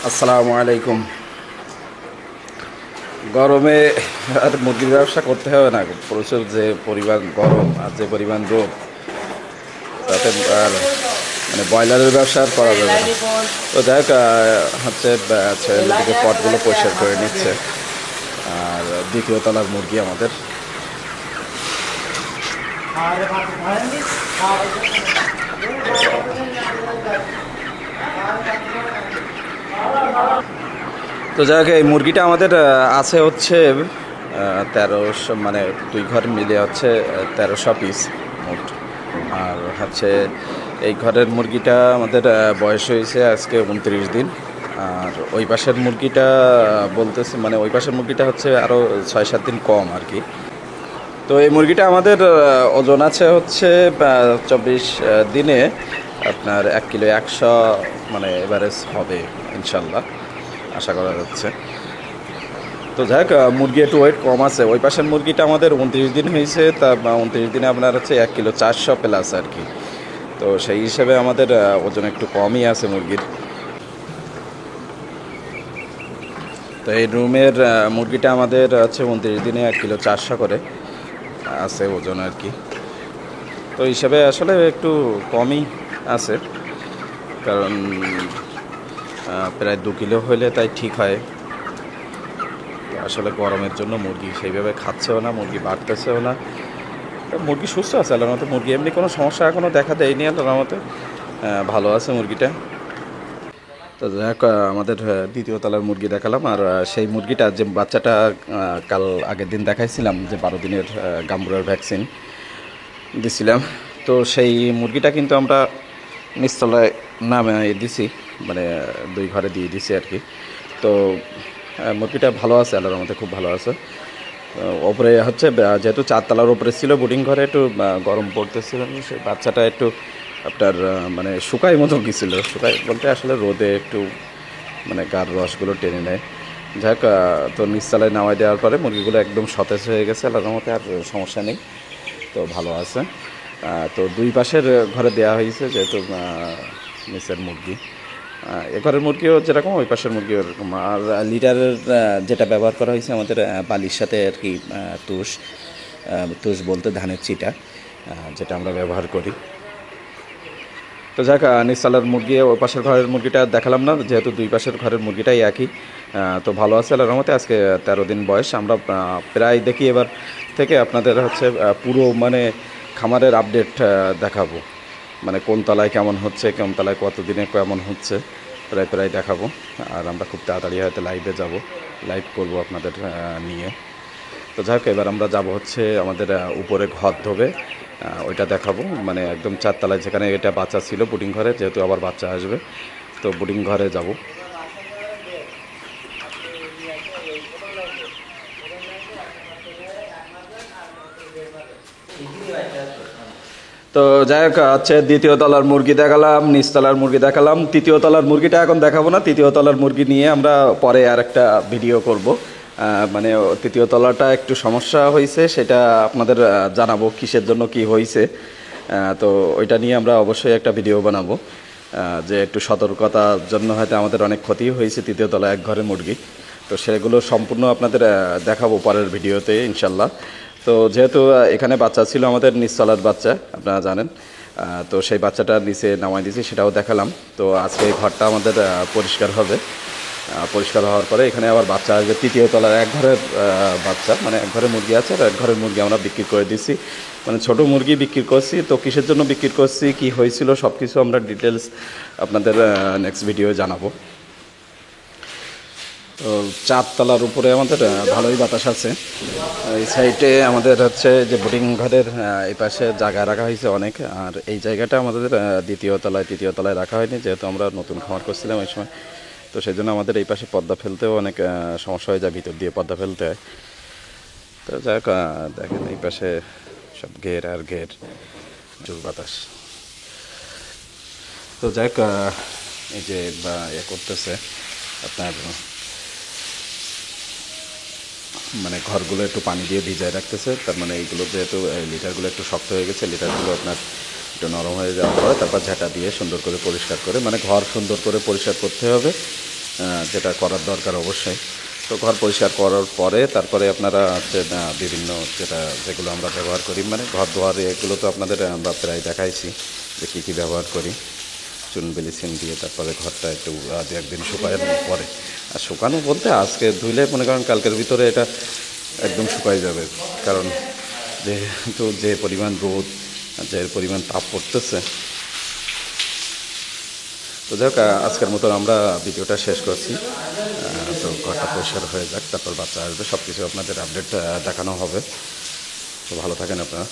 আসসালামু আলাইকুম। গরমে আর মুরগির ব্যবসা করতে হবে না, প্রচুর যে পরিমাণ গরম আর যে পরিমাণ রোদ, তাতে আর মানে ব্রয়লারের ব্যবসা আর করা যাবে না। তো যাই হোক, হচ্ছে ছেলেদিকে পটগুলো পরিষ্কার করে নিচ্ছে। আর দ্বিতীয় তলার মুরগি আমাদের। তো যাই হোক, এই মুরগিটা আমাদের আছে হচ্ছে 1300, মানে দুই ঘর মিলে হচ্ছে 1300 পিস মোট। আর হচ্ছে এই ঘরের মুরগিটা আমাদের বয়স হয়েছে আজকে 29 দিন। আর ওই পাশের মুরগিটা বলতেছে, মানে ওই পাশের মুরগিটা হচ্ছে আরও 6-7 দিন কম আর কি। তো এই মুরগিটা আমাদের ওজন আছে হচ্ছে 24 দিনে আপনার 1 কিলো 100, মানে এভারেজ হবে ইনশাল্লাহ, আশা করা যাচ্ছে। তো যাই হোক, মুরগি একটু ওয়েট কম আছে। ওই পাশের মুরগিটা আমাদের 29 দিন হয়েছে, তা 29 দিনে আপনার হচ্ছে 1 কিলো 400 প্লাস আর কি। তো সেই হিসেবে আমাদের ওজন একটু কমই আছে মুরগির। তো এই রুমের মুরগিটা আমাদের হচ্ছে 29 দিনে 1 কিলো 400 করে আছে ওজন আর কি। তো হিসাবে আসলে একটু কমই আছে, কারণ প্রায় 2 কিলো হলে তাই ঠিক হয়। আসলে গরমের জন্য মুরগি সেইভাবে খাচ্ছেও না, মুরগি বাড়তেছেও না। তো মুরগি সুস্থ আছে আল্লাহর মতো, মুরগি এমনি কোনো সমস্যা এখনও দেখা দেয়নি আল্লাহর মতো, ভালো আছে মুরগিটা। তো যাক, আমাদের দ্বিতীয় তলার মুরগি দেখালাম। আর সেই মুরগিটা যে বাচ্চাটা কাল আগের দিন দেখাইছিলাম, যে 12 দিনের গাম্বুরার ভ্যাকসিন দিছিলাম, তো সেই মুরগিটা কিন্তু আমরা নিচতলায় নামে দিছি, মানে দুই ঘরে দিয়ে দিছি আর কি। তো মুরগিটা ভালো আছে আল্লাহর মধ্যে, খুব ভালো আছে। ওপরে হচ্ছে যেহেতু 4 তলার ওপরে ছিল, বোর্ডিং ঘরে একটু গরম পড়তেছিল, সেই বাচ্চাটা একটু আপনার মানে শুকাই মতো গেছিলো। শুকাই বলতে আসলে রোদে একটু মানে গার রসগুলো টেনে নেয়। যাই হোক, তো নিচতলায় নামাই দেওয়ার পরে মুরগিগুলো একদম সতেজ হয়ে গেছে আল্লাহর মধ্যে, আর সমস্যা নেই, তো ভালো আছে। তো দুই পাশের ঘরে দেওয়া হয়েছে, যেহেতু নিচের মুরগি, এ ঘরের মুরগিও যেরকম ওই পাশের মুরগিও এরকম। আর লিটারের যেটা ব্যবহার করা হয়েছে আমাদের বালির সাথে আর কি, তুষ। তুষ বলতে ধানের চিটা, যেটা আমরা ব্যবহার করি। তো যাক, নিচতলার মুরগি ওই পাশের ঘরের মুরগিটা দেখালাম না, যেহেতু দুই পাশের ঘরের মুরগিটাই একই। তো ভালো আছে আল্লাহর রহমতে। আজকে 13 দিন বয়স। আমরা প্রায় দেখি এবার থেকে আপনাদের হচ্ছে পুরো মানে খামারের আপডেট দেখাবো, মানে কোন তলায় কেমন হচ্ছে, কোন তলায় কত দিনে কেমন হচ্ছে, প্রায় প্রায় দেখাবো। আর আমরা খুব তাড়াতাড়ি হয়তো লাইভে যাব, লাইভ করব আপনাদের নিয়ে। তো যাই হোক, এবার আমরা যাব হচ্ছে আমাদের উপরে ঘর ধোবে, ওইটা দেখাবো, মানে একদম 4 তলায় যেখানে এটা বাচ্চা ছিল বোর্ডিং ঘরে, যেহেতু আবার বাচ্চা আসবে, তো বোর্ডিং ঘরে যাব। তো যাই হোক, হচ্ছে দ্বিতীয় তলার মুরগি দেখালাম, নিচতলার মুরগি দেখালাম, তৃতীয় তলার মুরগিটা এখন দেখাবো না। তৃতীয় তলার মুরগি নিয়ে আমরা পরে আর একটা ভিডিও করব। মানে তৃতীয় তলাটা একটু সমস্যা হয়েছে, সেটা আপনাদের জানাবো কিসের জন্য কি হয়েছে। তো ওইটা নিয়ে আমরা অবশ্যই একটা ভিডিও বানাবো, যে একটু সতর্কতার জন্য হয়তো আমাদের অনেক ক্ষতি হয়েছে তৃতীয় তলা এক ঘরে মুরগি। তো সেগুলো সম্পূর্ণ আপনাদের দেখাবো পরের ভিডিওতে ইনশাল্লাহ। তো যেহেতু এখানে বাচ্চা ছিল আমাদের নিচতলার বাচ্চা, আপনারা জানেন, তো সেই বাচ্চাটা নিচে নামাই দিয়েছি, সেটাও দেখালাম। তো আজকে এই ঘরটা আমাদের পরিষ্কার হবে। পরিষ্কার হওয়ার পরে এখানে আবার বাচ্চা আসবে। তৃতীয় তলার এক ঘরের বাচ্চা, মানে এক ঘরের মুরগি আছে, আর এক ঘরের মুরগি আমরা বিক্রি করে দিচ্ছি, মানে ছোটো মুরগি বিক্রি করছি। তো কিসের জন্য বিক্রি করছি, কি হয়েছিল, সব কিছু আমরা ডিটেলস আপনাদের নেক্সট ভিডিও জানাবো। তো 4 তলার উপরে আমাদের ভালোই বাতাস আছে। এই সাইডে আমাদের হচ্ছে যে বোর্ডিং ঘরের এই পাশে জায়গা রাখা হয়েছে অনেক। আর এই জায়গাটা আমাদের দ্বিতীয় তলায়, তৃতীয় তলায় রাখা হয়নি, যেহেতু আমরা নতুন খামার করছিলাম এই সময়। তো সেই জন্য আমাদের এই পাশে পর্দা ফেলতেও অনেক সমস্যা হয়ে যায়, ভিতর দিয়ে পর্দা ফেলতে হয়। তো যাই হোক, দেখেন এই পাশে সব ঘের আর ঘের, জোর বাতাস। তো যাই হোক, এই যে করতেছে আপনার, মানে ঘরগুলো একটু পানি দিয়ে ভিজায় রাখতেছে। তার মানে এইগুলো যেহেতু লিটারগুলো একটু শক্ত হয়ে গেছে, লিটারগুলো আপনার একটু নরম হয়ে যাওয়ার পরে তারপর ঝাঁটা দিয়ে সুন্দর করে পরিষ্কার করে, মানে ঘর সুন্দর করে পরিষ্কার করতে হবে। যেটা করার দরকার অবশ্যই। তো ঘর পরিষ্কার করার পরে তারপরে আপনারা হচ্ছে বিভিন্ন যেগুলো আমরা ব্যবহার করি, মানে ঘর ধোয়ার এগুলো তো আপনাদের আমরা প্রায় দেখাইছি যে কী কী ব্যবহার করি। চুন ব্লিচিং দিয়ে তারপরে ঘরটা একটু দু একদিন শুকানোর পরে, আর শুকানো বলতে আজকে ধুইলে মনে করেন কালকের ভিতরে এটা একদম শুকাই যাবে, কারণ যেহেতু যে পরিমাণ রোদ, যে পরিমাণ তাপ পড়তেছে। তো যাই হোক, আজকের মতো আমরা ভিডিওটা শেষ করছি। তো ঘরটা পরিষ্কার হয়ে যাক, তারপর বাচ্চা আসবে, সব কিছু আপনাদের আপডেট দেখানো হবে। তো ভালো থাকেন আপনারা।